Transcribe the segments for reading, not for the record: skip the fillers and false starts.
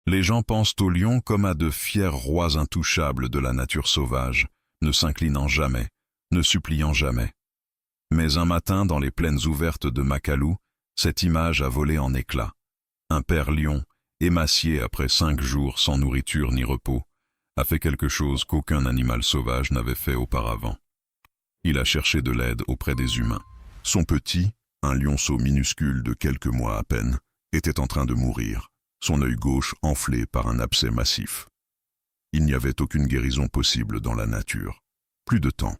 Les gens pensent aux lions comme à de fiers rois intouchables de la nature sauvage, ne s'inclinant jamais, ne suppliant jamais. Mais un matin, dans les plaines ouvertes de Makalu, cette image a volé en éclats. Un père lion, émacié après 5 jours sans nourriture ni repos, a fait quelque chose qu'aucun animal sauvage n'avait fait auparavant. Il a cherché de l'aide auprès des humains. Son petit, un lionceau minuscule de quelques mois à peine, était en train de mourir, son œil gauche enflé par un abcès massif. Il n'y avait aucune guérison possible dans la nature. Plus de temps.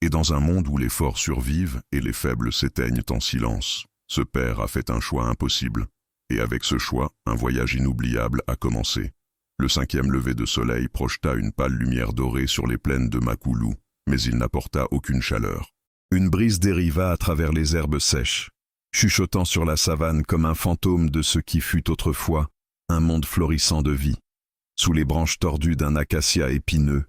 Et dans un monde où les forts survivent et les faibles s'éteignent en silence, ce père a fait un choix impossible. Et avec ce choix, un voyage inoubliable a commencé. Le 5e lever de soleil projeta une pâle lumière dorée sur les plaines de Makulu, mais il n'apporta aucune chaleur. Une brise dériva à travers les herbes sèches, chuchotant sur la savane comme un fantôme de ce qui fut autrefois un monde florissant de vie. Sous les branches tordues d'un acacia épineux,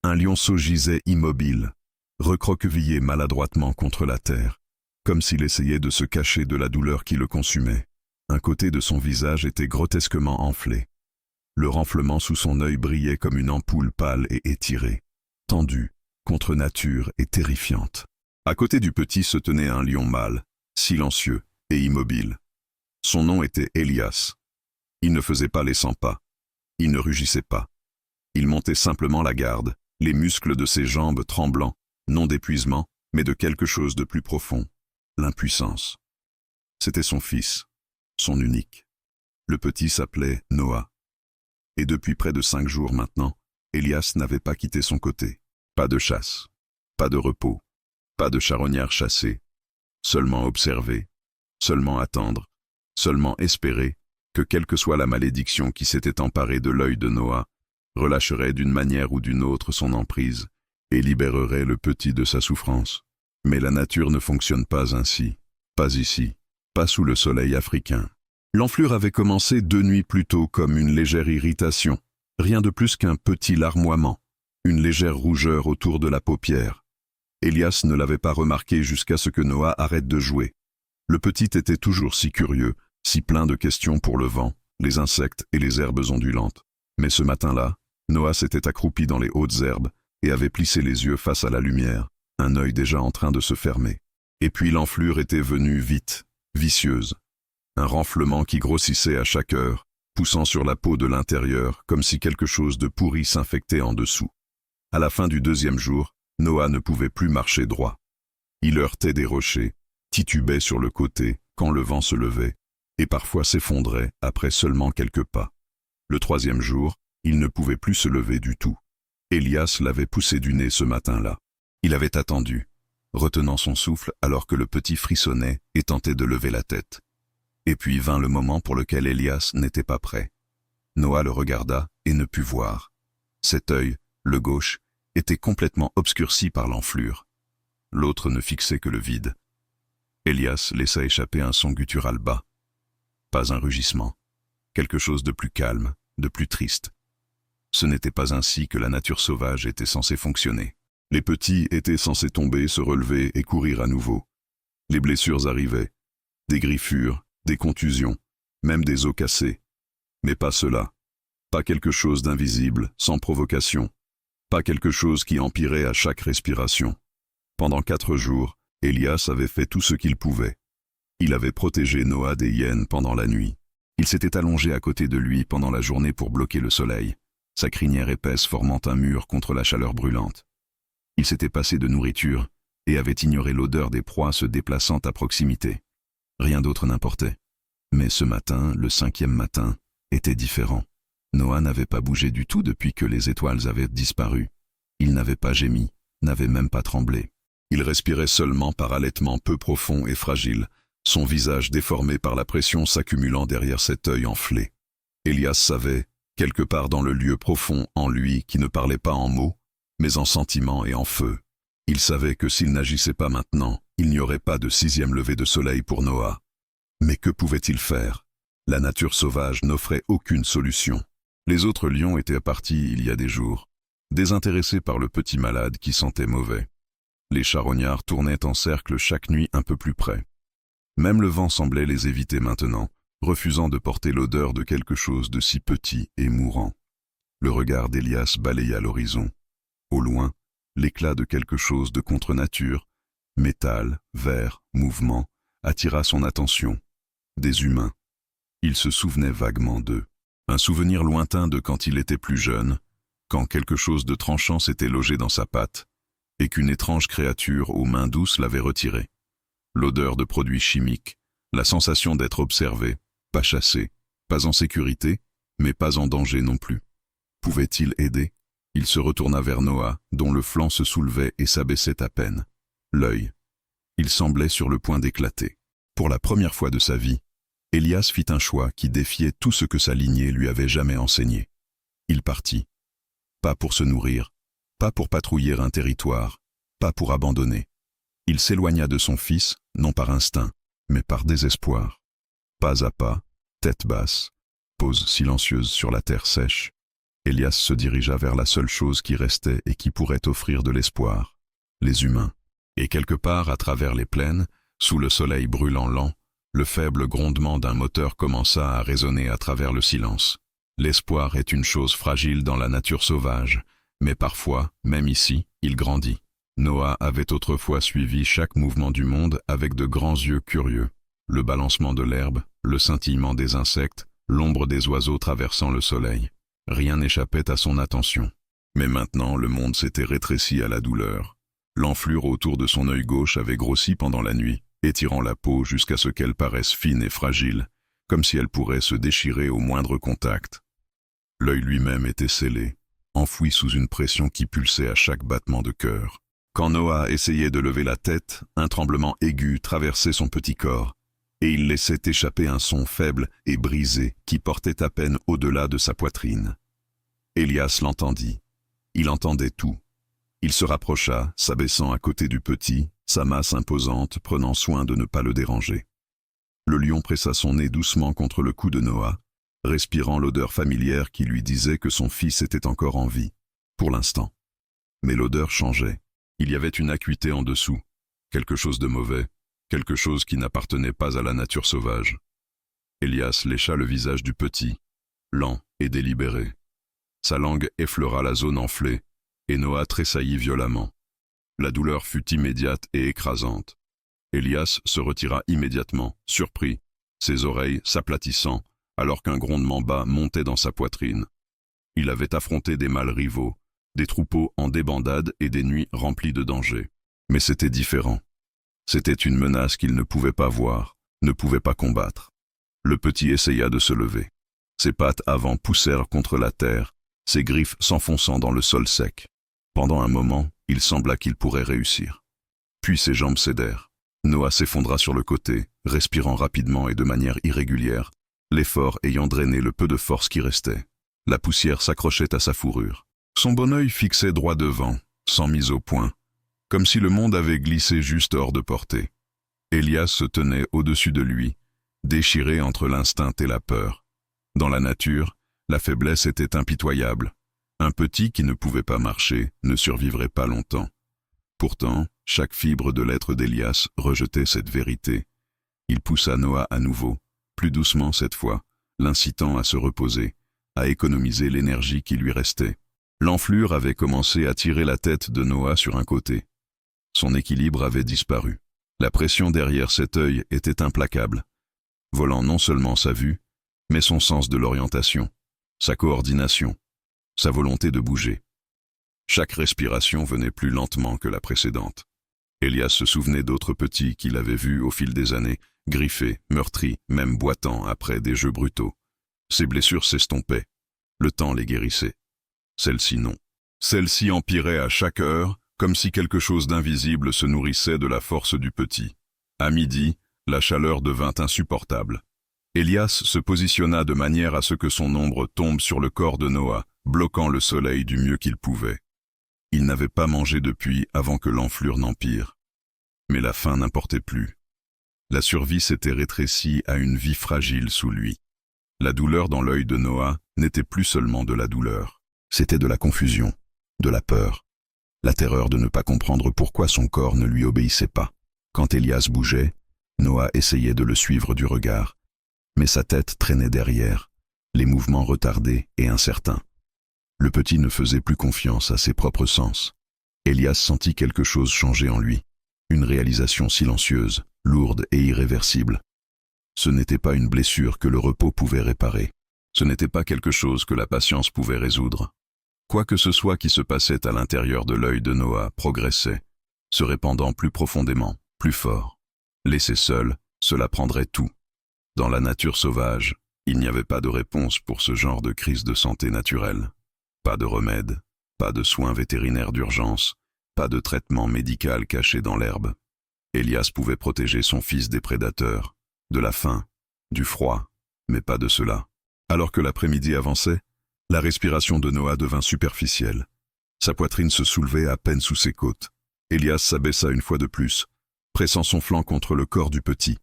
un lionceau gisait immobile, recroquevillé maladroitement contre la terre, comme s'il essayait de se cacher de la douleur qui le consumait. Un côté de son visage était grotesquement enflé. Le renflement sous son œil brillait comme une ampoule pâle et étirée, tendue, contre nature et terrifiante. À côté du petit se tenait un lion mâle, silencieux et immobile. Son nom était Elias. Il ne faisait pas les 100 pas. Il ne rugissait pas. Il montait simplement la garde, les muscles de ses jambes tremblants, non d'épuisement, mais de quelque chose de plus profond, l'impuissance. C'était son fils, son unique. Le petit s'appelait Noah. Et depuis près de 5 jours maintenant, Elias n'avait pas quitté son côté. Pas de chasse, pas de repos, pas de charognard chassé, seulement observer, seulement attendre, seulement espérer que quelle que soit la malédiction qui s'était emparée de l'œil de Noah, relâcherait d'une manière ou d'une autre son emprise et libérerait le petit de sa souffrance. Mais la nature ne fonctionne pas ainsi, pas ici, pas sous le soleil africain. L'enflure avait commencé 2 nuits plus tôt comme une légère irritation, rien de plus qu'un petit larmoiement, une légère rougeur autour de la paupière. Elias ne l'avait pas remarqué jusqu'à ce que Noah arrête de jouer. Le petit était toujours si curieux, si plein de questions pour le vent, les insectes et les herbes ondulantes. Mais ce matin-là, Noah s'était accroupi dans les hautes herbes et avait plissé les yeux face à la lumière, un œil déjà en train de se fermer. Et puis l'enflure était venue vite, vicieuse. Un renflement qui grossissait à chaque heure, poussant sur la peau de l'intérieur comme si quelque chose de pourri s'infectait en dessous. À la fin du 2e jour, Noah ne pouvait plus marcher droit. Il heurtait des rochers, titubait sur le côté quand le vent se levait, et parfois s'effondrait après seulement quelques pas. Le 3e jour, il ne pouvait plus se lever du tout. Elias l'avait poussé du nez ce matin-là. Il avait attendu, retenant son souffle alors que le petit frissonnait et tentait de lever la tête. Et puis vint le moment pour lequel Elias n'était pas prêt. Noah le regarda et ne put voir. Cet œil, le gauche, était complètement obscurci par l'enflure. L'autre ne fixait que le vide. Elias laissa échapper un son guttural bas. Pas un rugissement. Quelque chose de plus calme, de plus triste. Ce n'était pas ainsi que la nature sauvage était censée fonctionner. Les petits étaient censés tomber, se relever et courir à nouveau. Les blessures arrivaient. Des griffures, des contusions, même des os cassés. Mais pas cela. Pas quelque chose d'invisible, sans provocation. Pas quelque chose qui empirait à chaque respiration. Pendant 4 jours, Elias avait fait tout ce qu'il pouvait. Il avait protégé Noah des hyènes pendant la nuit. Il s'était allongé à côté de lui pendant la journée pour bloquer le soleil, sa crinière épaisse formant un mur contre la chaleur brûlante. Il s'était passé de nourriture et avait ignoré l'odeur des proies se déplaçant à proximité. Rien d'autre n'importait. Mais ce matin, le 5e matin, était différent. Noah n'avait pas bougé du tout depuis que les étoiles avaient disparu. Il n'avait pas gémi, n'avait même pas tremblé. Il respirait seulement par halètements peu profonds et fragiles, son visage déformé par la pression s'accumulant derrière cet œil enflé. Elias savait, quelque part dans le lieu profond en lui qui ne parlait pas en mots, mais en sentiments et en feu. Il savait que s'il n'agissait pas maintenant, il n'y aurait pas de 6e lever de soleil pour Noah. Mais que pouvait-il faire? La nature sauvage n'offrait aucune solution. Les autres lions étaient partis il y a des jours, désintéressés par le petit malade qui sentait mauvais. Les charognards tournaient en cercle chaque nuit un peu plus près. Même le vent semblait les éviter maintenant, refusant de porter l'odeur de quelque chose de si petit et mourant. Le regard d'Elias balaya l'horizon. Au loin, l'éclat de quelque chose de contre-nature, métal, verre, mouvement, attira son attention. Des humains. Il se souvenait vaguement d'eux. Un souvenir lointain de quand il était plus jeune, quand quelque chose de tranchant s'était logé dans sa patte, et qu'une étrange créature aux mains douces l'avait retiré. L'odeur de produits chimiques, la sensation d'être observé, pas chassé, pas en sécurité, mais pas en danger non plus. Pouvait-il aider? Il se retourna vers Noah, dont le flanc se soulevait et s'abaissait à peine. L'œil. Il semblait sur le point d'éclater. Pour la première fois de sa vie, Elias fit un choix qui défiait tout ce que sa lignée lui avait jamais enseigné. Il partit. Pas pour se nourrir, pas pour patrouiller un territoire, pas pour abandonner. Il s'éloigna de son fils, non par instinct, mais par désespoir. Pas à pas, tête basse, pose silencieuse sur la terre sèche, Elias se dirigea vers la seule chose qui restait et qui pourrait offrir de l'espoir, les humains. Et quelque part à travers les plaines, sous le soleil brûlant lent, le faible grondement d'un moteur commença à résonner à travers le silence. L'espoir est une chose fragile dans la nature sauvage, mais parfois, même ici, il grandit. Noah avait autrefois suivi chaque mouvement du monde avec de grands yeux curieux. Le balancement de l'herbe, le scintillement des insectes, l'ombre des oiseaux traversant le soleil. Rien n'échappait à son attention. Mais maintenant, le monde s'était rétréci à la douleur. L'enflure autour de son œil gauche avait grossi pendant la nuit, étirant la peau jusqu'à ce qu'elle paraisse fine et fragile, comme si elle pourrait se déchirer au moindre contact. L'œil lui-même était scellé, enfoui sous une pression qui pulsait à chaque battement de cœur. Quand Noah essayait de lever la tête, un tremblement aigu traversait son petit corps, et il laissait échapper un son faible et brisé qui portait à peine au-delà de sa poitrine. Elias l'entendit. Il entendait tout. Il se rapprocha, s'abaissant à côté du petit, sa masse imposante, prenant soin de ne pas le déranger. Le lion pressa son nez doucement contre le cou de Noah, respirant l'odeur familière qui lui disait que son fils était encore en vie, pour l'instant. Mais l'odeur changeait. Il y avait une acuité en dessous, quelque chose de mauvais, quelque chose qui n'appartenait pas à la nature sauvage. Elias lécha le visage du petit, lent et délibéré. Sa langue effleura la zone enflée, et Noah tressaillit violemment. La douleur fut immédiate et écrasante. Elias se retira immédiatement, surpris, ses oreilles s'aplatissant, alors qu'un grondement bas montait dans sa poitrine. Il avait affronté des mâles rivaux, des troupeaux en débandade et des nuits remplies de dangers. Mais c'était différent. C'était une menace qu'il ne pouvait pas voir, ne pouvait pas combattre. Le petit essaya de se lever. Ses pattes avant poussèrent contre la terre, ses griffes s'enfonçant dans le sol sec. Pendant un moment, il sembla qu'il pourrait réussir. Puis ses jambes cédèrent. Noah s'effondra sur le côté, respirant rapidement et de manière irrégulière, l'effort ayant drainé le peu de force qui restait. La poussière s'accrochait à sa fourrure. Son bon œil fixait droit devant, sans mise au point, comme si le monde avait glissé juste hors de portée. Elias se tenait au-dessus de lui, déchiré entre l'instinct et la peur. Dans la nature, la faiblesse était impitoyable. Un petit qui ne pouvait pas marcher ne survivrait pas longtemps. Pourtant, chaque fibre de l'être d'Elias rejetait cette vérité. Il poussa Noah à nouveau, plus doucement cette fois, l'incitant à se reposer, à économiser l'énergie qui lui restait. L'enflure avait commencé à tirer la tête de Noah sur un côté. Son équilibre avait disparu. La pression derrière cet œil était implacable, volant non seulement sa vue, mais son sens de l'orientation, sa coordination, sa volonté de bouger. Chaque respiration venait plus lentement que la précédente. Elias se souvenait d'autres petits qu'il avait vus au fil des années, griffés, meurtris, même boitant après des jeux brutaux. Ses blessures s'estompaient. Le temps les guérissait. Celle-ci non. Celle-ci empirait à chaque heure, comme si quelque chose d'invisible se nourrissait de la force du petit. À midi, la chaleur devint insupportable. Elias se positionna de manière à ce que son ombre tombe sur le corps de Noah, bloquant le soleil du mieux qu'il pouvait. Il n'avait pas mangé depuis avant que l'enflure n'empire. Mais la faim n'importait plus. La survie s'était rétrécie à une vie fragile sous lui. La douleur dans l'œil de Noah n'était plus seulement de la douleur. C'était de la confusion, de la peur, la terreur de ne pas comprendre pourquoi son corps ne lui obéissait pas. Quand Elias bougeait, Noah essayait de le suivre du regard, mais sa tête traînait derrière, les mouvements retardés et incertains. Le petit ne faisait plus confiance à ses propres sens. Elias sentit quelque chose changer en lui, une réalisation silencieuse, lourde et irréversible. Ce n'était pas une blessure que le repos pouvait réparer. Ce n'était pas quelque chose que la patience pouvait résoudre. Quoi que ce soit qui se passait à l'intérieur de l'œil de Noah progressait, se répandant plus profondément, plus fort. Laissé seul, cela prendrait tout. Dans la nature sauvage, il n'y avait pas de réponse pour ce genre de crise de santé naturelle. Pas de remède, pas de soins vétérinaires d'urgence, pas de traitement médical caché dans l'herbe. Elias pouvait protéger son fils des prédateurs, de la faim, du froid, mais pas de cela. Alors que l'après-midi avançait, la respiration de Noah devint superficielle. Sa poitrine se soulevait à peine sous ses côtes. Elias s'abaissa une fois de plus, pressant son flanc contre le corps du petit,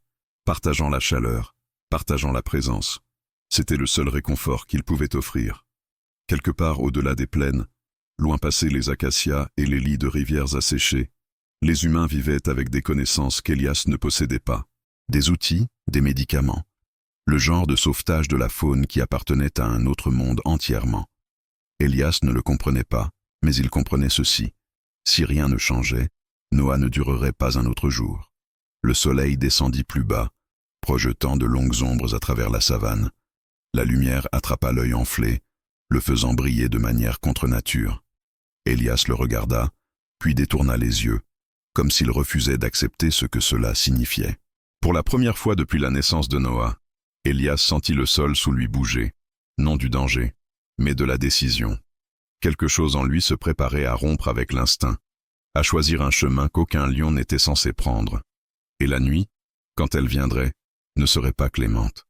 partageant la chaleur, partageant la présence. C'était le seul réconfort qu'il pouvait offrir. Quelque part au-delà des plaines, loin passés les acacias et les lits de rivières asséchées, les humains vivaient avec des connaissances qu'Elias ne possédait pas, des outils, des médicaments, le genre de sauvetage de la faune qui appartenait à un autre monde entièrement. Elias ne le comprenait pas, mais il comprenait ceci. Si rien ne changeait, Noah ne durerait pas un autre jour. Le soleil descendit plus bas, projetant de longues ombres à travers la savane. La lumière attrapa l'œil enflé, le faisant briller de manière contre nature. Elias le regarda, puis détourna les yeux, comme s'il refusait d'accepter ce que cela signifiait. Pour la première fois depuis la naissance de Noah, Elias sentit le sol sous lui bouger, non du danger, mais de la décision. Quelque chose en lui se préparait à rompre avec l'instinct, à choisir un chemin qu'aucun lion n'était censé prendre. Et la nuit, quand elle viendrait, ne serait pas clémente.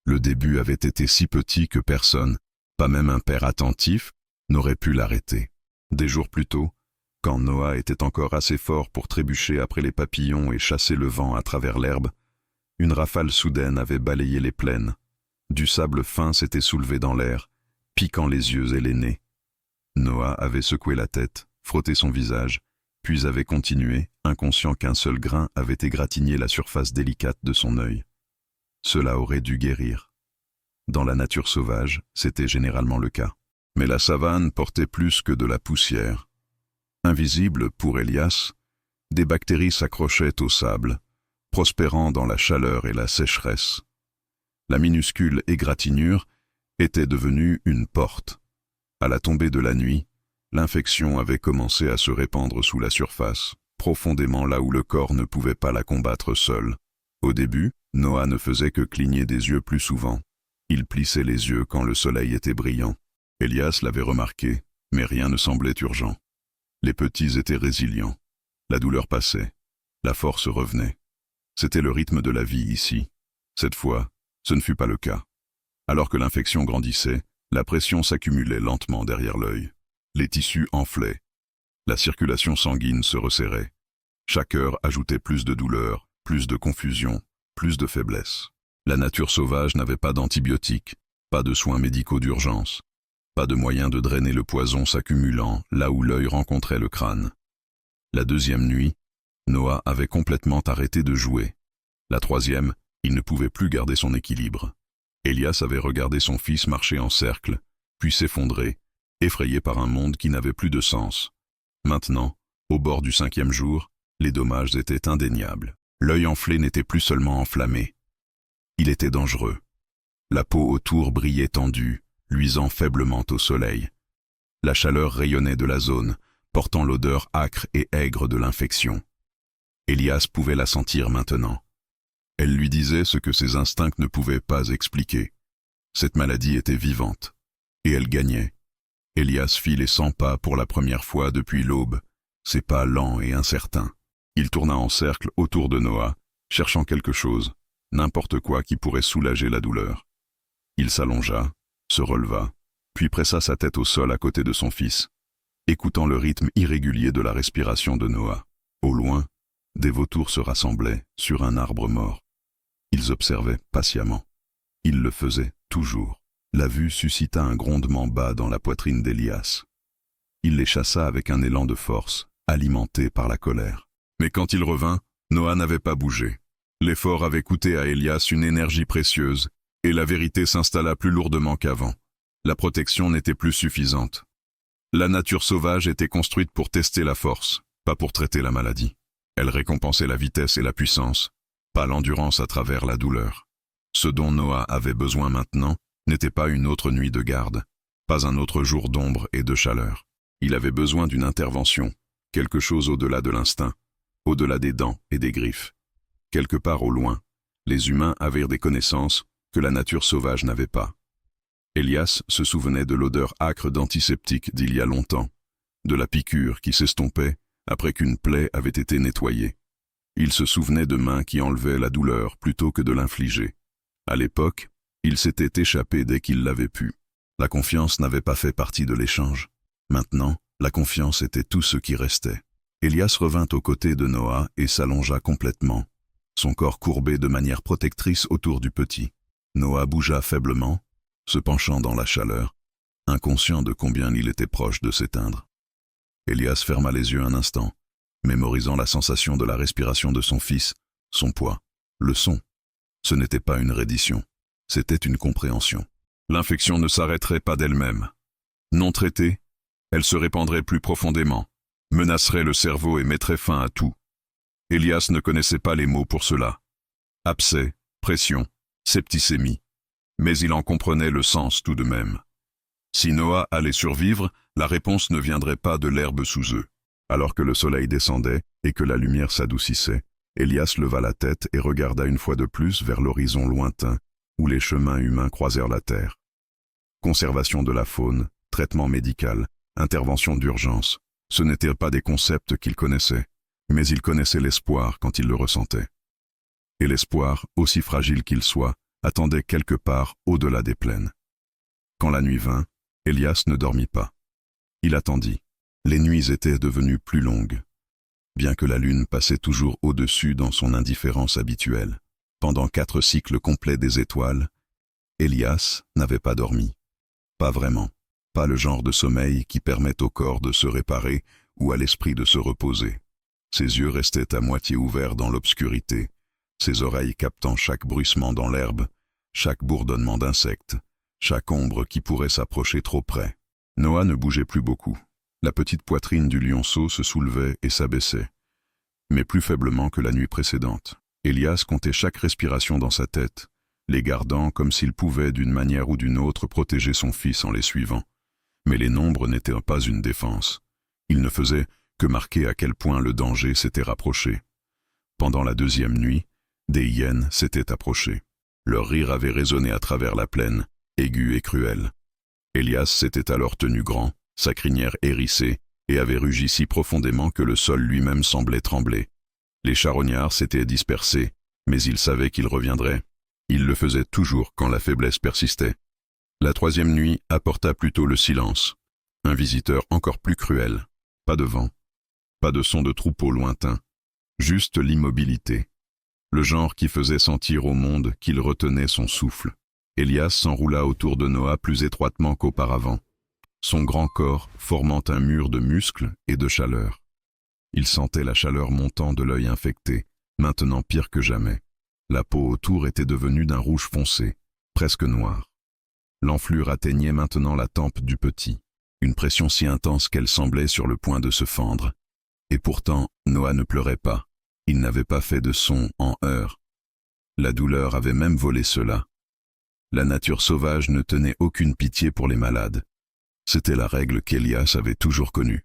Le début avait été si petit que personne, pas même un père attentif, n'aurait pu l'arrêter. Des jours plus tôt, quand Noah était encore assez fort pour trébucher après les papillons et chasser le vent à travers l'herbe, une rafale soudaine avait balayé les plaines. Du sable fin s'était soulevé dans l'air, piquant les yeux et les nez. Noah avait secoué la tête, frotté son visage, puis avait continué, inconscient qu'un seul grain avait égratigné la surface délicate de son œil. Cela aurait dû guérir. Dans la nature sauvage, c'était généralement le cas. Mais la savane portait plus que de la poussière. Invisible pour Elias, des bactéries s'accrochaient au sable, prospérant dans la chaleur et la sécheresse. La minuscule égratignure était devenue une porte. À la tombée de la nuit, l'infection avait commencé à se répandre sous la surface, profondément là où le corps ne pouvait pas la combattre seul. Au début, Noah ne faisait que cligner des yeux plus souvent. Il plissait les yeux quand le soleil était brillant. Elias l'avait remarqué, mais rien ne semblait urgent. Les petits étaient résilients. La douleur passait. La force revenait. C'était le rythme de la vie ici. Cette fois, ce ne fut pas le cas. Alors que l'infection grandissait, la pression s'accumulait lentement derrière l'œil. Les tissus enflaient. La circulation sanguine se resserrait. Chaque heure ajoutait plus de douleur, plus de confusion, plus de faiblesse. La nature sauvage n'avait pas d'antibiotiques, pas de soins médicaux d'urgence, pas de moyen de drainer le poison s'accumulant là où l'œil rencontrait le crâne. La deuxième nuit, Noah avait complètement arrêté de jouer. La troisième, il ne pouvait plus garder son équilibre. Elias avait regardé son fils marcher en cercle, puis s'effondrer, effrayé par un monde qui n'avait plus de sens. Maintenant, au bord du 5e jour, les dommages étaient indéniables. L'œil enflé n'était plus seulement enflammé. Il était dangereux. La peau autour brillait tendue, luisant faiblement au soleil. La chaleur rayonnait de la zone, portant l'odeur âcre et aigre de l'infection. Elias pouvait la sentir maintenant. Elle lui disait ce que ses instincts ne pouvaient pas expliquer. Cette maladie était vivante, et elle gagnait. Elias fit les 100 pas pour la première fois depuis l'aube, ses pas lents et incertains. Il tourna en cercle autour de Noah, cherchant quelque chose, n'importe quoi qui pourrait soulager la douleur. Il s'allongea, se releva, puis pressa sa tête au sol à côté de son fils, écoutant le rythme irrégulier de la respiration de Noah. Au loin, des vautours se rassemblaient sur un arbre mort. Ils observaient patiemment. Ils le faisaient toujours. La vue suscita un grondement bas dans la poitrine d'Elias. Il les chassa avec un élan de force, alimenté par la colère. Mais quand il revint, Noah n'avait pas bougé. L'effort avait coûté à Elias une énergie précieuse, Et la vérité s'installa plus lourdement qu'avant. La protection n'était plus suffisante. La nature sauvage était construite pour tester la force, pas pour traiter la maladie. Elle récompensait la vitesse et la puissance, pas l'endurance à travers la douleur. Ce dont Noah avait besoin maintenant n'était pas une autre nuit de garde, pas un autre jour d'ombre et de chaleur. Il avait besoin d'une intervention, quelque chose au-delà de l'instinct, au-delà des dents et des griffes. Quelque part au loin, les humains avaient des connaissances que la nature sauvage n'avait pas. Elias se souvenait de l'odeur âcre d'antiseptique d'il y a longtemps, de la piqûre qui s'estompait après qu'une plaie avait été nettoyée. Il se souvenait de mains qui enlevaient la douleur plutôt que de l'infliger. À l'époque, il s'était échappé dès qu'il l'avait pu. La confiance n'avait pas fait partie de l'échange. Maintenant, la confiance était tout ce qui restait. Elias revint aux côtés de Noah et s'allongea complètement, son corps courbé de manière protectrice autour du petit. Noah bougea faiblement, se penchant dans la chaleur, inconscient de combien il était proche de s'éteindre. Elias ferma les yeux un instant, mémorisant la sensation de la respiration de son fils, son poids, le son. Ce n'était pas une reddition, c'était une compréhension. L'infection ne s'arrêterait pas d'elle-même. Non traitée, elle se répandrait plus profondément, menacerait le cerveau et mettrait fin à tout. Elias ne connaissait pas les mots pour cela. Abcès, pression, septicémie. Mais il en comprenait le sens tout de même. Si Noah allait survivre, la réponse ne viendrait pas de l'herbe sous eux. Alors que le soleil descendait et que la lumière s'adoucissait, Elias leva la tête et regarda une fois de plus vers l'horizon lointain, où les chemins humains croisèrent la terre. Conservation de la faune, traitement médical, intervention d'urgence, ce n'étaient pas des concepts qu'il connaissait, mais il connaissait l'espoir quand il le ressentait. Et l'espoir, aussi fragile qu'il soit, attendait quelque part au-delà des plaines. Quand la nuit vint, Elias ne dormit pas. Il attendit. Les nuits étaient devenues plus longues, bien que la lune passait toujours au-dessus dans son indifférence habituelle. Pendant 4 cycles complets des étoiles, Elias n'avait pas dormi. Pas vraiment. Pas le genre de sommeil qui permet au corps de se réparer ou à l'esprit de se reposer. Ses yeux restaient à moitié ouverts dans l'obscurité, ses oreilles captant chaque bruissement dans l'herbe, chaque bourdonnement d'insectes, chaque ombre qui pourrait s'approcher trop près. Noah ne bougeait plus beaucoup. La petite poitrine du lionceau se soulevait et s'abaissait, mais plus faiblement que la nuit précédente. Elias comptait chaque respiration dans sa tête, les gardant comme s'il pouvait d'une manière ou d'une autre protéger son fils en les suivant. Mais les nombres n'étaient pas une défense. Ils ne faisaient que marquer à quel point le danger s'était rapproché. Pendant la 2e nuit, des hyènes s'étaient approchées. Leur rire avait résonné à travers la plaine, aigu et cruel. Elias s'était alors tenu grand, sa crinière hérissée, et avait rugi si profondément que le sol lui-même semblait trembler. Les charognards s'étaient dispersés, mais il savait qu'ils reviendraient. Il le faisait toujours quand la faiblesse persistait. La 3e nuit apporta plutôt le silence. Un visiteur encore plus cruel. Pas de vent, pas de son de troupeau lointain, juste l'immobilité. Le genre qui faisait sentir au monde qu'il retenait son souffle. Elias s'enroula autour de Noah plus étroitement qu'auparavant, son grand corps formant un mur de muscles et de chaleur. Il sentait la chaleur montant de l'œil infecté, maintenant pire que jamais. La peau autour était devenue d'un rouge foncé, presque noir. L'enflure atteignait maintenant la tempe du petit, une pression si intense qu'elle semblait sur le point de se fendre. Et pourtant, Noah ne pleurait pas. Il n'avait pas fait de son en heurts. La douleur avait même volé cela. La nature sauvage ne tenait aucune pitié pour les malades. C'était la règle qu'Elias avait toujours connue.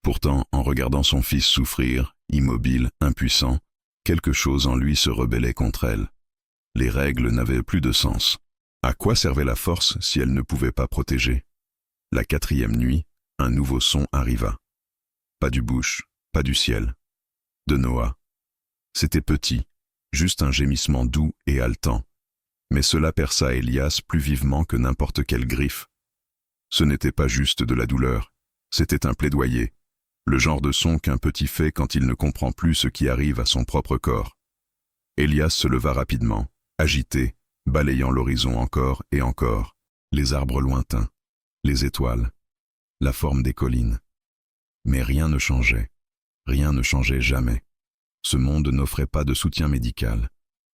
Pourtant, en regardant son fils souffrir, immobile, impuissant, quelque chose en lui se rebellait contre elle. Les règles n'avaient plus de sens. À quoi servait la force si elle ne pouvait pas protéger? La 4e nuit, un nouveau son arriva. Pas du bush, pas du ciel. De Noah. C'était petit, juste un gémissement doux et haletant. Mais cela perça Elias plus vivement que n'importe quelle griffe. Ce n'était pas juste de la douleur, c'était un plaidoyer, le genre de son qu'un petit fait quand il ne comprend plus ce qui arrive à son propre corps. Elias se leva rapidement, agité, balayant l'horizon encore et encore, les arbres lointains, les étoiles, la forme des collines. Mais rien ne changeait jamais. Ce monde n'offrait pas de soutien médical,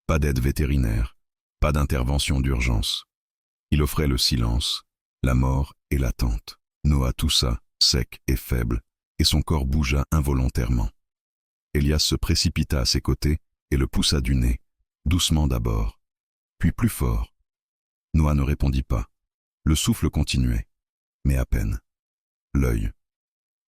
pas d'aide vétérinaire, pas d'intervention d'urgence. Il offrait le silence, la mort et l'attente. Noah toussa, sec et faible, et son corps bougea involontairement. Elias se précipita à ses côtés et le poussa du nez, doucement d'abord, puis plus fort. Noah ne répondit pas. Le souffle continuait, mais à peine. L'œil.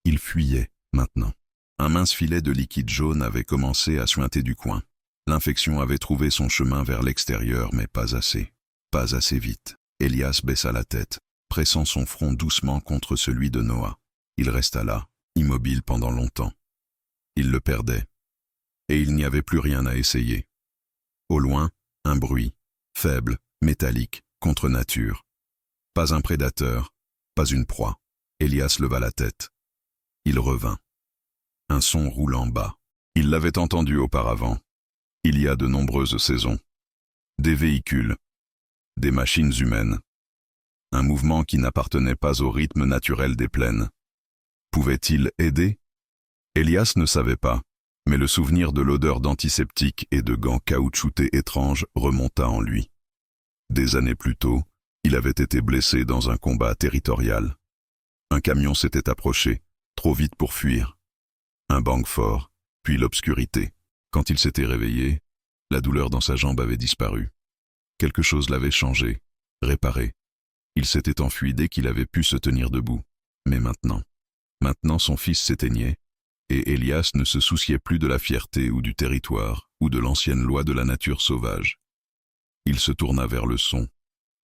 Il fuyait, maintenant. Un mince filet de liquide jaune avait commencé à suinter du coin. L'infection avait trouvé son chemin vers l'extérieur, mais pas assez. Pas assez vite. Elias baissa la tête, pressant son front doucement contre celui de Noah. Il resta là, immobile pendant longtemps. Il le perdait. Et il n'y avait plus rien à essayer. Au loin, un bruit, faible, métallique, contre nature. Pas un prédateur, pas une proie. Elias leva la tête. Il revint. Un son roulant bas. Il l'avait entendu auparavant. Il y a de nombreuses saisons. Des véhicules. Des machines humaines. Un mouvement qui n'appartenait pas au rythme naturel des plaines. Pouvait-il aider? Elias ne savait pas, mais le souvenir de l'odeur d'antiseptique et de gants caoutchoutés étranges remonta en lui. Des années plus tôt, il avait été blessé dans un combat territorial. Un camion s'était approché, trop vite pour fuir. Un bang fort, puis l'obscurité. Quand il s'était réveillé, la douleur dans sa jambe avait disparu. Quelque chose l'avait changé, réparé. Il s'était enfui dès qu'il avait pu se tenir debout. Mais maintenant son fils s'éteignait, et Elias ne se souciait plus de la fierté ou du territoire, ou de l'ancienne loi de la nature sauvage. Il se tourna vers le son.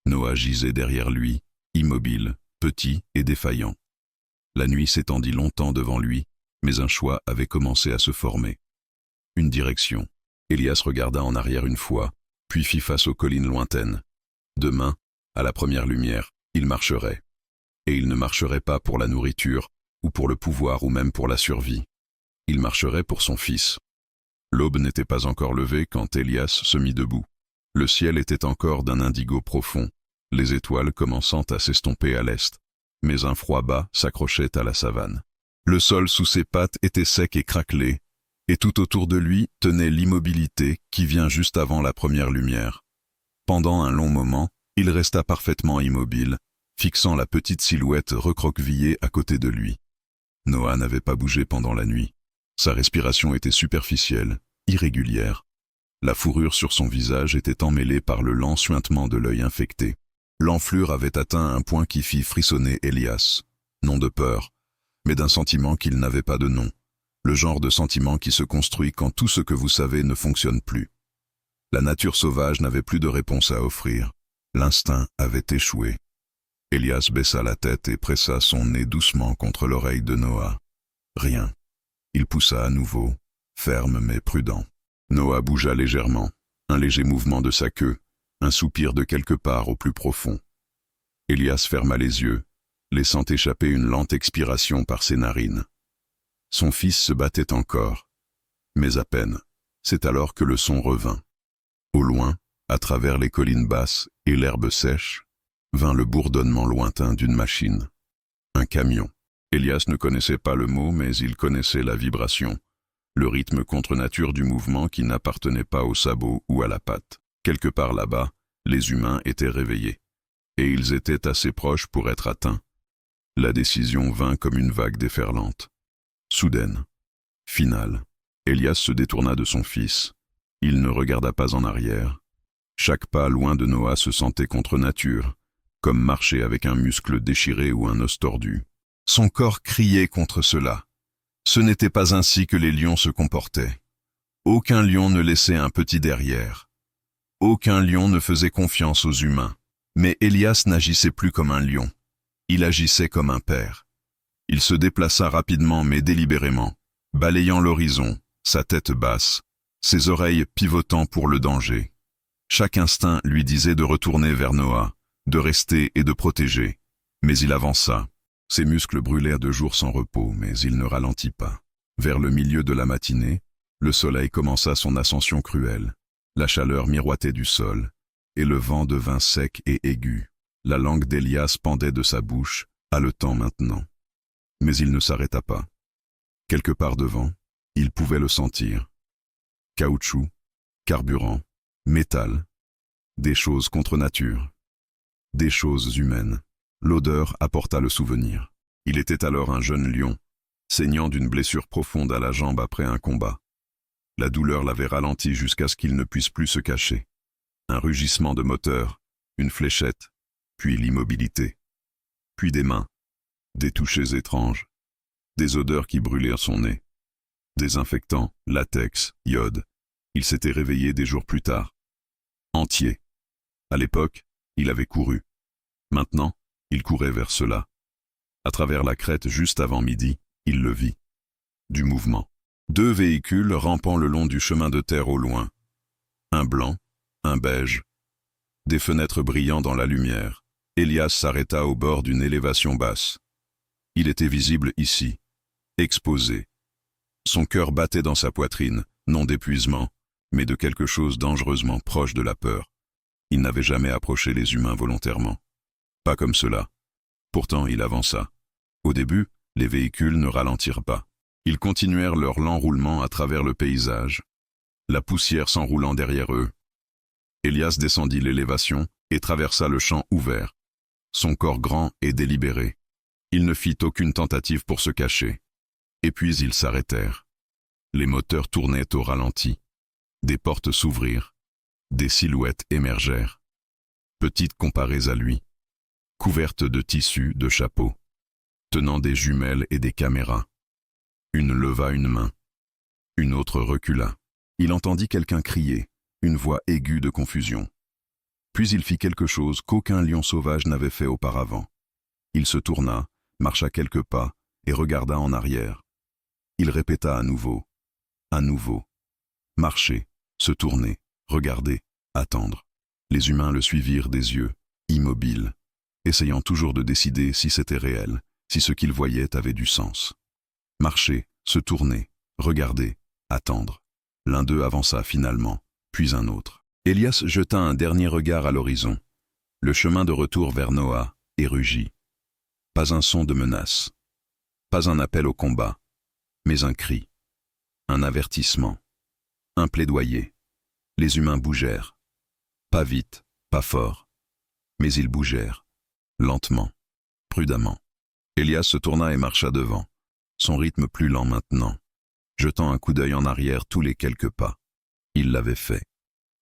Noah gisait derrière lui, immobile, petit et défaillant. La nuit s'étendit longtemps devant lui, mais un choix avait commencé à se former. Une direction. Elias regarda en arrière une fois, puis fit face aux collines lointaines. Demain, à la première lumière, il marcherait. Et il ne marcherait pas pour la nourriture, ou pour le pouvoir, ou même pour la survie. Il marcherait pour son fils. L'aube n'était pas encore levée quand Elias se mit debout. Le ciel était encore d'un indigo profond, les étoiles commençant à s'estomper à l'est, mais un froid bas s'accrochait à la savane. Le sol sous ses pattes était sec et craquelé, et tout autour de lui tenait l'immobilité qui vient juste avant la première lumière. Pendant un long moment, il resta parfaitement immobile, fixant la petite silhouette recroquevillée à côté de lui. Noah n'avait pas bougé pendant la nuit. Sa respiration était superficielle, irrégulière. La fourrure sur son visage était emmêlée par le lent suintement de l'œil infecté. L'enflure avait atteint un point qui fit frissonner Elias, non de peur, mais d'un sentiment qu'il n'avait pas de nom, le genre de sentiment qui se construit quand tout ce que vous savez ne fonctionne plus. La nature sauvage n'avait plus de réponse à offrir. L'instinct avait échoué. Elias baissa la tête et pressa son nez doucement contre l'oreille de Noah. Rien. Il poussa à nouveau, ferme mais prudent. Noah bougea légèrement, un léger mouvement de sa queue, un soupir de quelque part au plus profond. Elias ferma les yeux, laissant échapper une lente expiration par ses narines. Son fils se battait encore, mais à peine. C'est alors que le son revint. Au loin, à travers les collines basses et l'herbe sèche, vint le bourdonnement lointain d'une machine. Un camion. Elias ne connaissait pas le mot, mais il connaissait la vibration, le rythme contre nature du mouvement qui n'appartenait pas au sabot ou à la patte. Quelque part là-bas, les humains étaient réveillés, et ils étaient assez proches pour être atteints. La décision vint comme une vague déferlante. Soudaine. Finale. Elias se détourna de son fils. Il ne regarda pas en arrière. Chaque pas loin de Noah se sentait contre nature, comme marcher avec un muscle déchiré ou un os tordu. Son corps criait contre cela. Ce n'était pas ainsi que les lions se comportaient. Aucun lion ne laissait un petit derrière. Aucun lion ne faisait confiance aux humains. Mais Elias n'agissait plus comme un lion. Il agissait comme un père. Il se déplaça rapidement mais délibérément, balayant l'horizon, sa tête basse, ses oreilles pivotant pour le danger. Chaque instinct lui disait de retourner vers Noah, de rester et de protéger. Mais il avança. Ses muscles brûlèrent de jour sans repos, mais il ne ralentit pas. Vers le milieu de la matinée, le soleil commença son ascension cruelle. La chaleur miroitait du sol, et le vent devint sec et aigu. La langue d'Elias pendait de sa bouche, haletant maintenant. Mais il ne s'arrêta pas. Quelque part devant, il pouvait le sentir. Caoutchouc, carburant, métal. Des choses contre nature. Des choses humaines. L'odeur apporta le souvenir. Il était alors un jeune lion, saignant d'une blessure profonde à la jambe après un combat. La douleur l'avait ralenti jusqu'à ce qu'il ne puisse plus se cacher. Un rugissement de moteur, une fléchette, puis l'immobilité. Puis des mains, des touchés étranges, des odeurs qui brûlèrent son nez. Désinfectant, latex, iode. Il s'était réveillé des jours plus tard. Entier. À l'époque, il avait couru. Maintenant, il courait vers cela. À travers la crête juste avant midi, il le vit. Du mouvement. 2 véhicules rampant le long du chemin de terre au loin. Un blanc, un beige. Des fenêtres brillant dans la lumière. Elias s'arrêta au bord d'une élévation basse. Il était visible ici, exposé. Son cœur battait dans sa poitrine, non d'épuisement, mais de quelque chose dangereusement proche de la peur. Il n'avait jamais approché les humains volontairement. Pas comme cela. Pourtant, il avança. Au début, les véhicules ne ralentirent pas. Ils continuèrent leur lent roulement à travers le paysage, la poussière s'enroulant derrière eux. Elias descendit l'élévation et traversa le champ ouvert, son corps grand et délibéré. Il ne fit aucune tentative pour se cacher. Et puis ils s'arrêtèrent. Les moteurs tournaient au ralenti. Des portes s'ouvrirent. Des silhouettes émergèrent. Petites comparées à lui. Couvertes de tissus, de chapeaux. Tenant des jumelles et des caméras. Une leva une main. Une autre recula. Il entendit quelqu'un crier, une voix aiguë de confusion. Puis il fit quelque chose qu'aucun lion sauvage n'avait fait auparavant. Il se tourna, marcha quelques pas et regarda en arrière. Il répéta à nouveau, marcher, se tourner, regarder, attendre. Les humains le suivirent des yeux, immobiles, essayant toujours de décider si c'était réel, si ce qu'ils voyaient avait du sens. Marcher, se tourner, regarder, attendre. L'un d'eux avança finalement, puis un autre. Elias jeta un dernier regard à l'horizon, le chemin de retour vers Noah, et rugit. Pas un son de menace, pas un appel au combat, mais un cri, un avertissement, un plaidoyer. Les humains bougèrent. Pas vite, pas fort, mais ils bougèrent, lentement, prudemment. Elias se tourna et marcha devant, son rythme plus lent maintenant, jetant un coup d'œil en arrière tous les quelques pas. Il l'avait fait.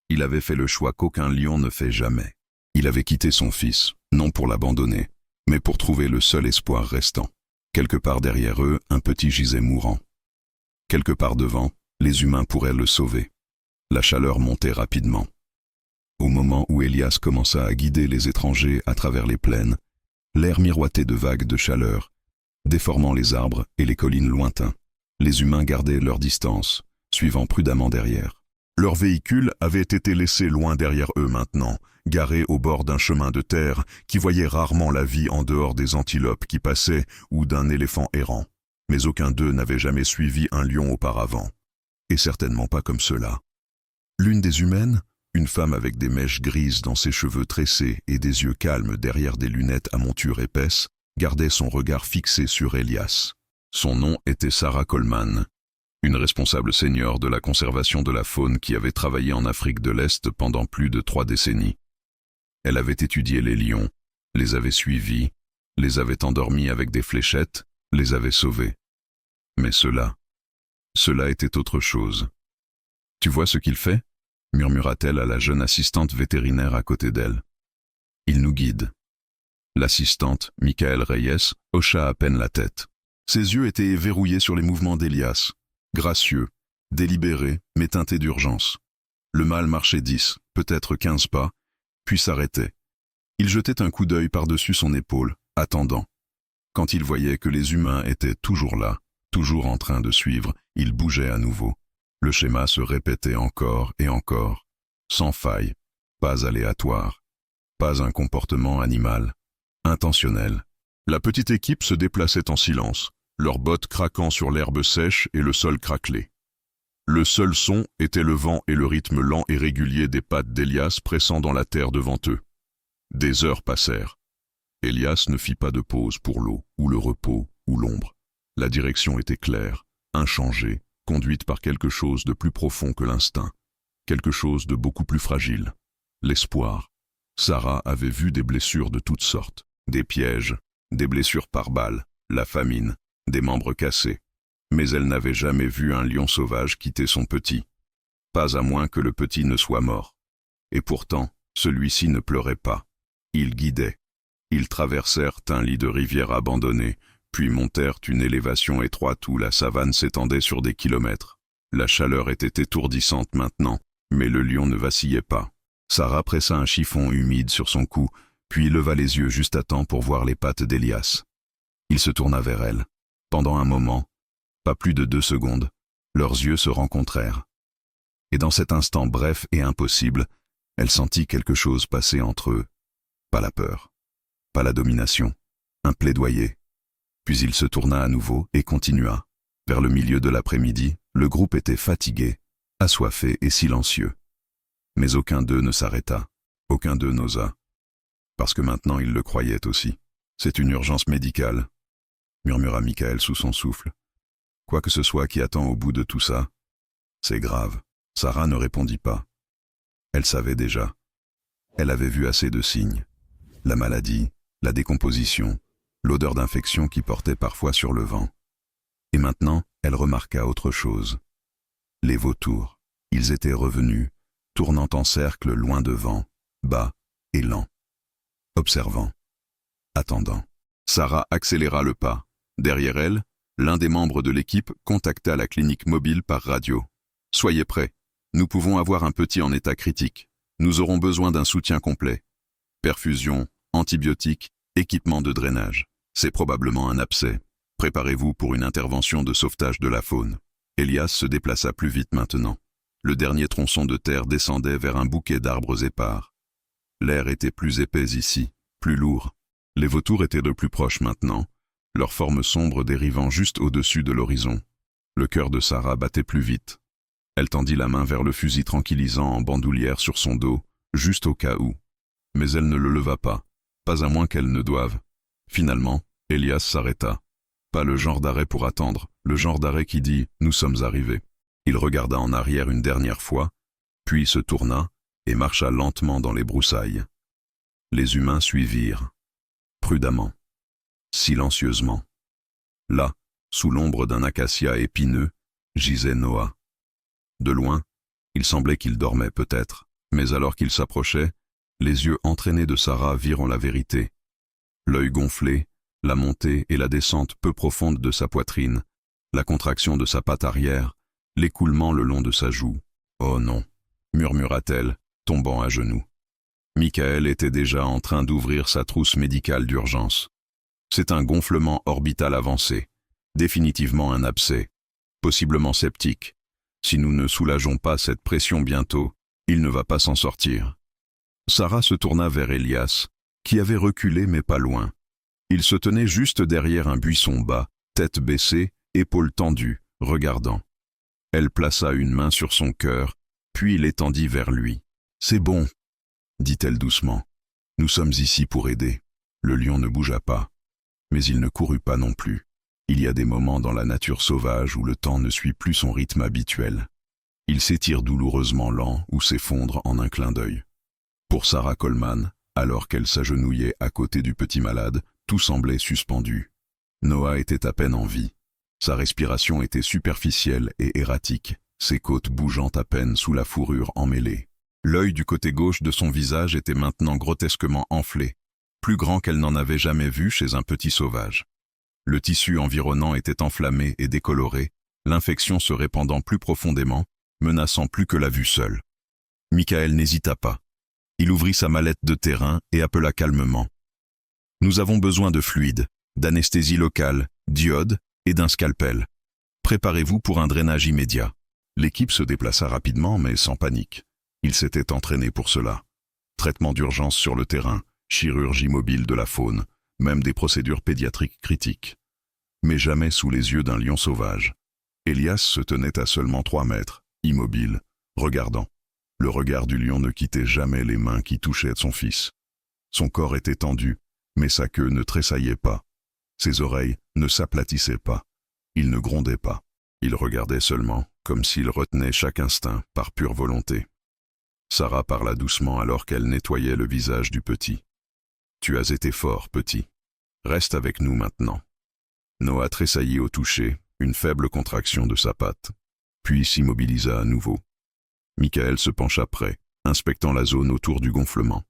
Il avait fait le choix qu'aucun lion ne fait jamais. Il avait quitté son fils, non pour l'abandonner, mais pour trouver le seul espoir restant. Quelque part derrière eux, un petit gisait mourant. Quelque part devant, les humains pourraient le sauver. La chaleur montait rapidement. Au moment où Elias commença à guider les étrangers à travers les plaines, l'air miroitait de vagues de chaleur, déformant les arbres et les collines lointains. Les humains gardaient leur distance, suivant prudemment derrière. Leurs véhicules avaient été laissés loin derrière eux maintenant, garés au bord d'un chemin de terre qui voyait rarement la vie en dehors des antilopes qui passaient ou d'un éléphant errant. Mais aucun d'eux n'avait jamais suivi un lion auparavant, et certainement pas comme cela. L'une des humaines, une femme avec des mèches grises dans ses cheveux tressés et des yeux calmes derrière des lunettes à monture épaisse, gardait son regard fixé sur Elias. Son nom était Sarah Coleman, une responsable senior de la conservation de la faune qui avait travaillé en Afrique de l'Est pendant plus de 3 décennies. Elle avait étudié les lions, les avait suivis, les avait endormis avec des fléchettes, les avait sauvés. Mais cela était autre chose. « Tu vois ce qu'il fait ?» murmura-t-elle à la jeune assistante vétérinaire à côté d'elle. « Il nous guide. » L'assistante, Michael Reyes, hocha à peine la tête. Ses yeux étaient verrouillés sur les mouvements d'Elias, gracieux, délibérés, mais teintés d'urgence. Le mâle marchait 10, peut-être 15 pas, puis s'arrêtait. Il jetait un coup d'œil par-dessus son épaule, attendant. Quand il voyait que les humains étaient toujours là, toujours en train de suivre, il bougeait à nouveau. Le schéma se répétait encore et encore, sans faille, pas aléatoire, pas un comportement animal, intentionnel. La petite équipe se déplaçait en silence, leurs bottes craquant sur l'herbe sèche et le sol craquelé. Le seul son était le vent et le rythme lent et régulier des pattes d'Elias pressant dans la terre devant eux. Des heures passèrent. Elias ne fit pas de pause pour l'eau, ou le repos, ou l'ombre. La direction était claire, inchangée, conduite par quelque chose de plus profond que l'instinct, quelque chose de beaucoup plus fragile. l'espoir. Sarah avait vu des blessures de toutes sortes, des pièges, des blessures par balle, la famine, des membres cassés. Mais elle n'avait jamais vu un lion sauvage quitter son petit. Pas à moins que le petit ne soit mort. Et pourtant, celui-ci ne pleurait pas. Il guidait. Ils traversèrent un lit de rivière abandonné, puis montèrent une élévation étroite où la savane s'étendait sur des kilomètres. La chaleur était étourdissante maintenant, mais le lion ne vacillait pas. Sarah pressa un chiffon humide sur son cou, puis leva les yeux juste à temps pour voir les pattes d'Elias. Il se tourna vers elle. Pendant un moment, pas plus de 2 secondes, leurs yeux se rencontrèrent. Et dans cet instant bref et impossible, elle sentit quelque chose passer entre eux. Pas la peur, pas la domination, un plaidoyer. Puis il se tourna à nouveau et continua. Vers le milieu de l'après-midi, le groupe était fatigué, assoiffé et silencieux. Mais aucun d'eux ne s'arrêta, aucun d'eux n'osa. Parce que maintenant ils le croyaient aussi. C'est une urgence médicale, murmura Michael sous son souffle. Quoi que ce soit qui attend au bout de tout ça, c'est grave. Sarah ne répondit pas. Elle savait déjà. Elle avait vu assez de signes. La maladie, la décomposition, l'odeur d'infection qui portait parfois sur le vent. Et maintenant, elle remarqua autre chose. Les vautours, ils étaient revenus, tournant en cercle loin devant, bas et lent. Observant. Attendant. Sarah accéléra le pas. Derrière elle, l'un des membres de l'équipe contacta la clinique mobile par radio. « Soyez prêts, nous pouvons avoir un petit en état critique. Nous aurons besoin d'un soutien complet. Perfusion, antibiotiques, équipement de drainage. C'est probablement un abcès. Préparez-vous pour une intervention de sauvetage de la faune. » Elias se déplaça plus vite maintenant. Le dernier tronçon de terre descendait vers un bouquet d'arbres épars. L'air était plus épais ici, plus lourd. Les vautours étaient de plus proche maintenant, leur forme sombre dérivant juste au-dessus de l'horizon. Le cœur de Sarah battait plus vite. Elle tendit la main vers le fusil tranquillisant en bandoulière sur son dos, juste au cas où. Mais elle ne le leva pas à moins qu'elle ne doive. Finalement, Elias s'arrêta. Pas le genre d'arrêt pour attendre, le genre d'arrêt qui dit « nous sommes arrivés ». Il regarda en arrière une dernière fois, puis se tourna et marcha lentement dans les broussailles. Les humains suivirent, prudemment, silencieusement. Là, sous l'ombre d'un acacia épineux, gisait Noah. De loin, il semblait qu'il dormait peut-être, mais alors qu'il s'approchait, les yeux entraînés de Sarah virent la vérité. L'œil gonflé, la montée et la descente peu profonde de sa poitrine, la contraction de sa patte arrière, l'écoulement le long de sa joue. « Oh non !» murmura-t-elle, tombant à genoux. Michael était déjà en train d'ouvrir sa trousse médicale d'urgence. C'est un gonflement orbital avancé, définitivement un abcès, possiblement septique. Si nous ne soulageons pas cette pression bientôt, il ne va pas s'en sortir. Sarah se tourna vers Elias, qui avait reculé mais pas loin. Il se tenait juste derrière un buisson bas, tête baissée, épaules tendues, regardant. Elle plaça une main sur son cœur, puis l'étendit vers lui. « C'est bon, » dit-elle doucement. « Nous sommes ici pour aider. » Le lion ne bougea pas, mais il ne courut pas non plus. Il y a des moments dans la nature sauvage où le temps ne suit plus son rythme habituel. Il s'étire douloureusement lent ou s'effondre en un clin d'œil. Pour Sarah Coleman, alors qu'elle s'agenouillait à côté du petit malade, tout semblait suspendu. Noah était à peine en vie. Sa respiration était superficielle et erratique, ses côtes bougeant à peine sous la fourrure emmêlée. L'œil du côté gauche de son visage était maintenant grotesquement enflé, plus grand qu'elle n'en avait jamais vu chez un petit sauvage. Le tissu environnant était enflammé et décoloré, l'infection se répandant plus profondément, menaçant plus que la vue seule. Michael n'hésita pas. Il ouvrit sa mallette de terrain et appela calmement. « Nous avons besoin de fluide, d'anesthésie locale, d'iode et d'un scalpel. Préparez-vous pour un drainage immédiat. » L'équipe se déplaça rapidement mais sans panique. Ils s'étaient entraînés pour cela. Traitement d'urgence sur le terrain, chirurgie mobile de la faune, même des procédures pédiatriques critiques. Mais jamais sous les yeux d'un lion sauvage. Elias se tenait à seulement 3 mètres, immobile, regardant. Le regard du lion ne quittait jamais les mains qui touchaient son fils. Son corps était tendu, mais sa queue ne tressaillait pas. Ses oreilles ne s'aplatissaient pas. Il ne grondait pas. Il regardait seulement, comme s'il retenait chaque instinct par pure volonté. Sarah parla doucement alors qu'elle nettoyait le visage du petit. « Tu as été fort, petit. Reste avec nous maintenant. » Noah tressaillit au toucher, une faible contraction de sa patte, puis s'immobilisa à nouveau. Michael se pencha près, inspectant la zone autour du gonflement.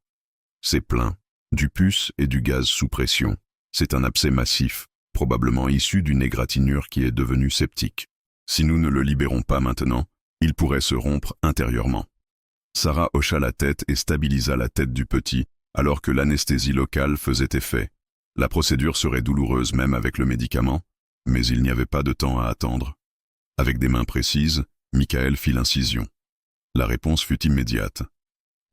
C'est plein, du pus et du gaz sous pression. C'est un abcès massif, probablement issu d'une égratignure qui est devenue septique. Si nous ne le libérons pas maintenant, il pourrait se rompre intérieurement. Sarah hocha la tête et stabilisa la tête du petit, alors que l'anesthésie locale faisait effet. La procédure serait douloureuse même avec le médicament, mais il n'y avait pas de temps à attendre. Avec des mains précises, Michael fit l'incision. La réponse fut immédiate.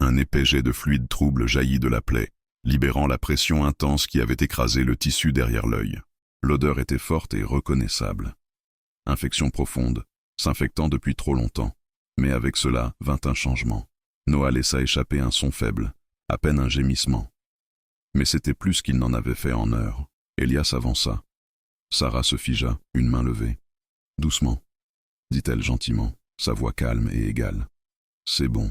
Un épais jet de fluide trouble jaillit de la plaie, libérant la pression intense qui avait écrasé le tissu derrière l'œil. L'odeur était forte et reconnaissable. Infection profonde, s'infectant depuis trop longtemps. Mais avec cela vint un changement. Noah laissa échapper un son faible, à peine un gémissement. Mais c'était plus qu'il n'en avait fait en heures. Elias avança. Sarah se figea, une main levée. « Doucement, » dit-elle gentiment, sa voix calme et égale. « C'est bon. »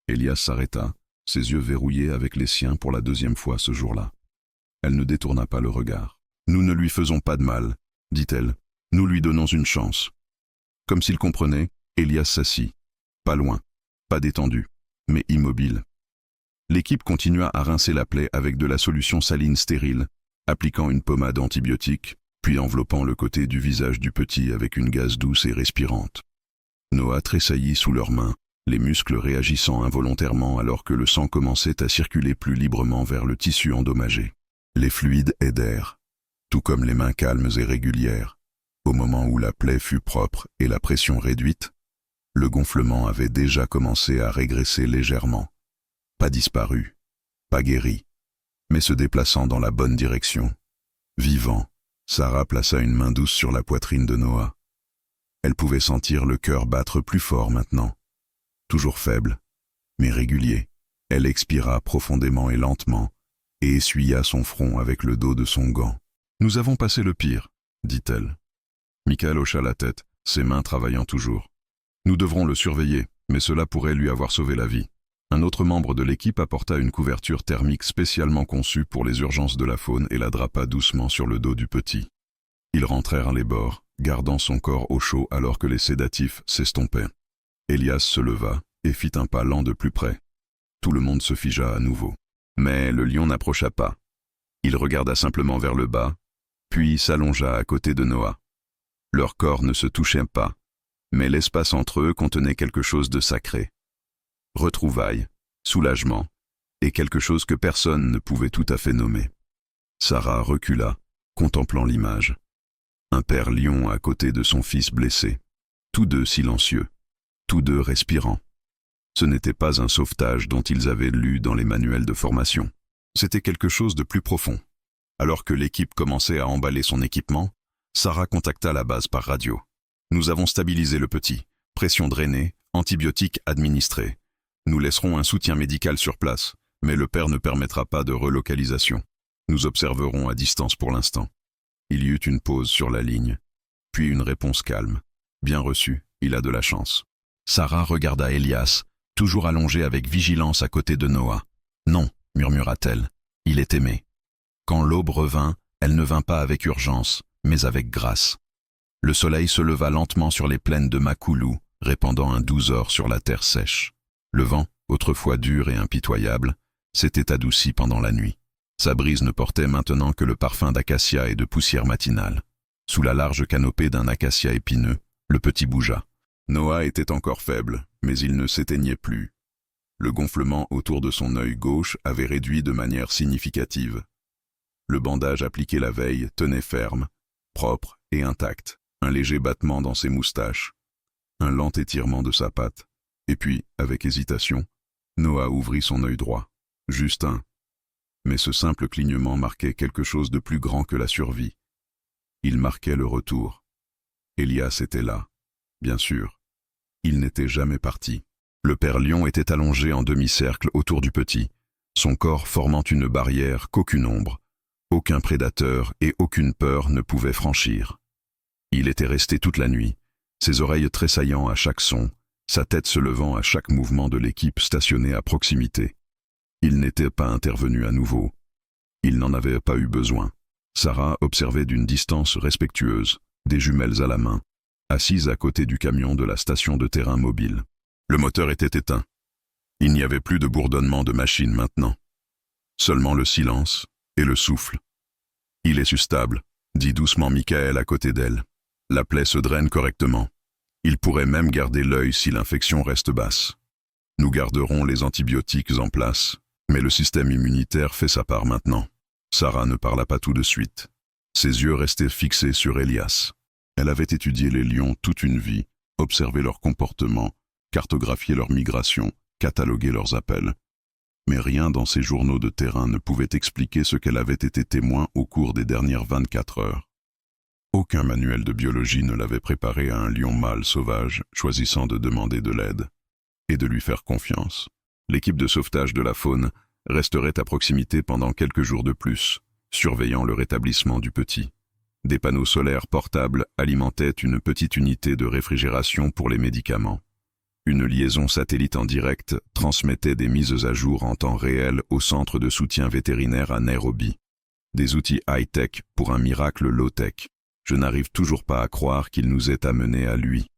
Elias s'arrêta, ses yeux verrouillés avec les siens pour la deuxième fois ce jour-là. Elle ne détourna pas le regard. « Nous ne lui faisons pas de mal, » dit-elle. « Nous lui donnons une chance. » Comme s'il comprenait, Elias s'assit. Pas loin, pas détendu, mais immobile. L'équipe continua à rincer la plaie avec de la solution saline stérile, appliquant une pommade antibiotique, puis enveloppant le côté du visage du petit avec une gaze douce et respirante. Noah tressaillit sous leurs mains, les muscles réagissant involontairement alors que le sang commençait à circuler plus librement vers le tissu endommagé. Les fluides aidèrent, tout comme les mains calmes et régulières. Au moment où la plaie fut propre et la pression réduite, le gonflement avait déjà commencé à régresser légèrement. Pas disparu, pas guéri, mais se déplaçant dans la bonne direction. Vivant, Sarah plaça une main douce sur la poitrine de Noah. Elle pouvait sentir le cœur battre plus fort maintenant. Toujours faible, mais régulier. Elle expira profondément et lentement, et essuya son front avec le dos de son gant. « Nous avons passé le pire, » dit-elle. Michael hocha la tête, ses mains travaillant toujours. « Nous devrons le surveiller, mais cela pourrait lui avoir sauvé la vie. » Un autre membre de l'équipe apporta une couverture thermique spécialement conçue pour les urgences de la faune et la drapa doucement sur le dos du petit. Ils rentrèrent les bords, gardant son corps au chaud alors que les sédatifs s'estompaient. Elias se leva et fit un pas lent de plus près. Tout le monde se figea à nouveau. Mais le lion n'approcha pas. Il regarda simplement vers le bas, puis s'allongea à côté de Noah. Leurs corps ne se touchaient pas, mais l'espace entre eux contenait quelque chose de sacré. Retrouvailles, soulagement, et quelque chose que personne ne pouvait tout à fait nommer. Sarah recula, contemplant l'image. Un père lion à côté de son fils blessé, tous deux silencieux, tous deux respirant. Ce n'était pas un sauvetage dont ils avaient lu dans les manuels de formation. C'était quelque chose de plus profond. Alors que l'équipe commençait à emballer son équipement, Sarah contacta la base par radio. « Nous avons stabilisé le petit, pression drainée, antibiotiques administrés. Nous laisserons un soutien médical sur place, mais le père ne permettra pas de relocalisation. Nous observerons à distance pour l'instant. » Il y eut une pause sur la ligne, puis une réponse calme. « Bien reçu, il a de la chance. » Sarah regarda Elias, toujours allongé avec vigilance à côté de Noah. « Non, » murmura-t-elle, « il est aimé. » Quand l'aube revint, elle ne vint pas avec urgence, mais avec grâce. Le soleil se leva lentement sur les plaines de Makoulou, répandant un doux or sur la terre sèche. Le vent, autrefois dur et impitoyable, s'était adouci pendant la nuit. Sa brise ne portait maintenant que le parfum d'acacia et de poussière matinale. Sous la large canopée d'un acacia épineux, le petit bougea. Noah était encore faible, mais il ne s'éteignait plus. Le gonflement autour de son œil gauche avait réduit de manière significative. Le bandage appliqué la veille tenait ferme, propre et intact. Un léger battement dans ses moustaches, un lent étirement de sa patte, et puis, avec hésitation, Noah ouvrit son œil droit. Juste un. Mais ce simple clignement marquait quelque chose de plus grand que la survie. Il marquait le retour. Elias était là, bien sûr. Il n'était jamais parti. Le père lion était allongé en demi-cercle autour du petit, son corps formant une barrière qu'aucune ombre, aucun prédateur et aucune peur ne pouvaient franchir. Il était resté toute la nuit, ses oreilles tressaillant à chaque son, sa tête se levant à chaque mouvement de l'équipe stationnée à proximité. Il n'était pas intervenu à nouveau. Il n'en avait pas eu besoin. Sarah observait d'une distance respectueuse, des jumelles à la main, assise à côté du camion de la station de terrain mobile. Le moteur était éteint. Il n'y avait plus de bourdonnement de machine maintenant. Seulement le silence et le souffle. « Il est stable », dit doucement Michael à côté d'elle. « La plaie se draine correctement. Il pourrait même garder l'œil si l'infection reste basse. Nous garderons les antibiotiques en place, mais le système immunitaire fait sa part maintenant. » Sarah ne parla pas tout de suite. Ses yeux restaient fixés sur Elias. Elle avait étudié les lions toute une vie, observé leur comportement, cartographié leur migration, catalogué leurs appels. Mais rien dans ces journaux de terrain ne pouvait expliquer ce qu'elle avait été témoin au cours des dernières 24 heures. Aucun manuel de biologie ne l'avait préparée à un lion mâle sauvage, choisissant de demander de l'aide et de lui faire confiance. L'équipe de sauvetage de la faune resterait à proximité pendant quelques jours de plus, surveillant le rétablissement du petit. Des panneaux solaires portables alimentaient une petite unité de réfrigération pour les médicaments. Une liaison satellite en direct transmettait des mises à jour en temps réel au centre de soutien vétérinaire à Nairobi. Des outils high-tech pour un miracle low-tech. Je n'arrive toujours pas à croire qu'il nous ait amenés à lui,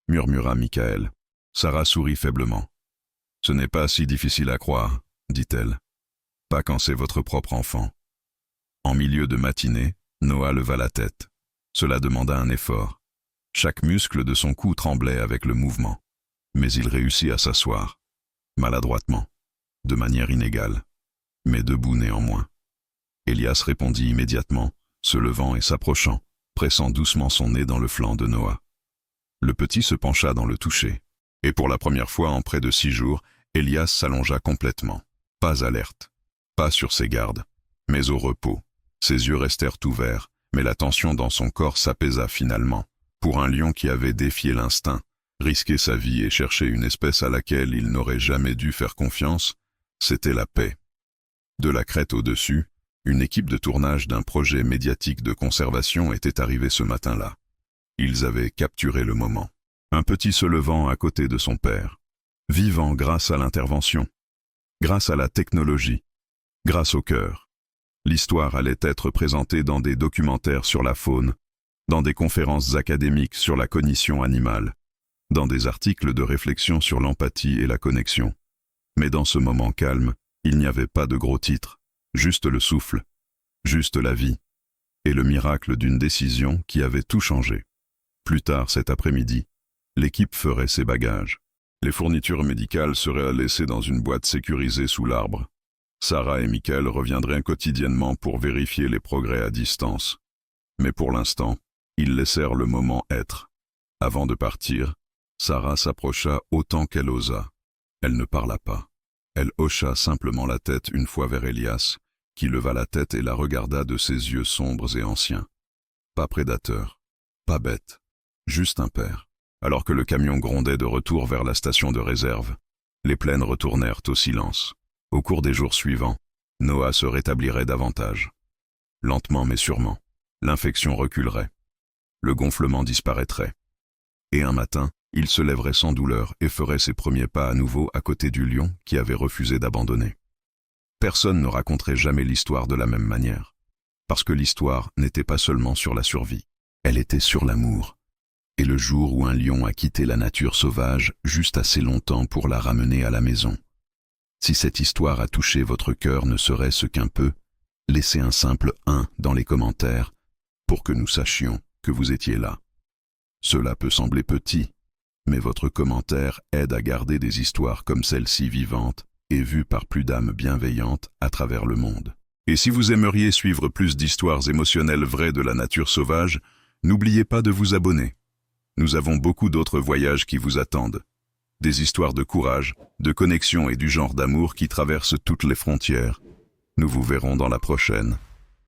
murmura Michael. Sarah sourit faiblement. Ce n'est pas si difficile à croire, dit-elle. Pas quand c'est votre propre enfant. En milieu de matinée, Noah leva la tête. Cela demanda un effort. Chaque muscle de son cou tremblait avec le mouvement. Mais il réussit à s'asseoir, maladroitement, de manière inégale, mais debout néanmoins. Elias répondit immédiatement, se levant et s'approchant, pressant doucement son nez dans le flanc de Noah. Le petit se pencha dans le toucher, et pour la première fois en près de 6 jours, Elias s'allongea complètement, pas alerte, pas sur ses gardes, mais au repos. Ses yeux restèrent ouverts, mais la tension dans son corps s'apaisa finalement. Pour un lion qui avait défié l'instinct, risqué sa vie et cherché une espèce à laquelle il n'aurait jamais dû faire confiance, c'était la paix. De la crête au-dessus, une équipe de tournage d'un projet médiatique de conservation était arrivée ce matin-là. Ils avaient capturé le moment. Un petit se levant à côté de son père, vivant grâce à l'intervention, grâce à la technologie, grâce au cœur. L'histoire allait être présentée dans des documentaires sur la faune, dans des conférences académiques sur la cognition animale, dans des articles de réflexion sur l'empathie et la connexion. Mais dans ce moment calme, il n'y avait pas de gros titres, juste le souffle, juste la vie, et le miracle d'une décision qui avait tout changé. Plus tard cet après-midi, l'équipe ferait ses bagages. Les fournitures médicales seraient à laisser dans une boîte sécurisée sous l'arbre. Sarah et Michael reviendraient quotidiennement pour vérifier les progrès à distance. Mais pour l'instant, ils laissèrent le moment être. Avant de partir, Sarah s'approcha autant qu'elle osa. Elle ne parla pas. Elle hocha simplement la tête une fois vers Elias, qui leva la tête et la regarda de ses yeux sombres et anciens. Pas prédateur, pas bête, juste un père. Alors que le camion grondait de retour vers la station de réserve, les plaines retournèrent au silence. Au cours des jours suivants, Noah se rétablirait davantage. Lentement mais sûrement, l'infection reculerait. Le gonflement disparaîtrait. Et un matin, il se lèverait sans douleur et ferait ses premiers pas à nouveau à côté du lion qui avait refusé d'abandonner. Personne ne raconterait jamais l'histoire de la même manière, parce que l'histoire n'était pas seulement sur la survie, elle était sur l'amour. Et le jour où un lion a quitté la nature sauvage juste assez longtemps pour la ramener à la maison. Si cette histoire a touché votre cœur ne serait-ce qu'un peu, laissez un simple 1 dans les commentaires pour que nous sachions que vous étiez là. Cela peut sembler petit, mais votre commentaire aide à garder des histoires comme celle-ci vivantes et vues par plus d'âmes bienveillantes à travers le monde. Et si vous aimeriez suivre plus d'histoires émotionnelles vraies de la nature sauvage, n'oubliez pas de vous abonner. Nous avons beaucoup d'autres voyages qui vous attendent. Des histoires de courage, de connexion et du genre d'amour qui traversent toutes les frontières. Nous vous verrons dans la prochaine.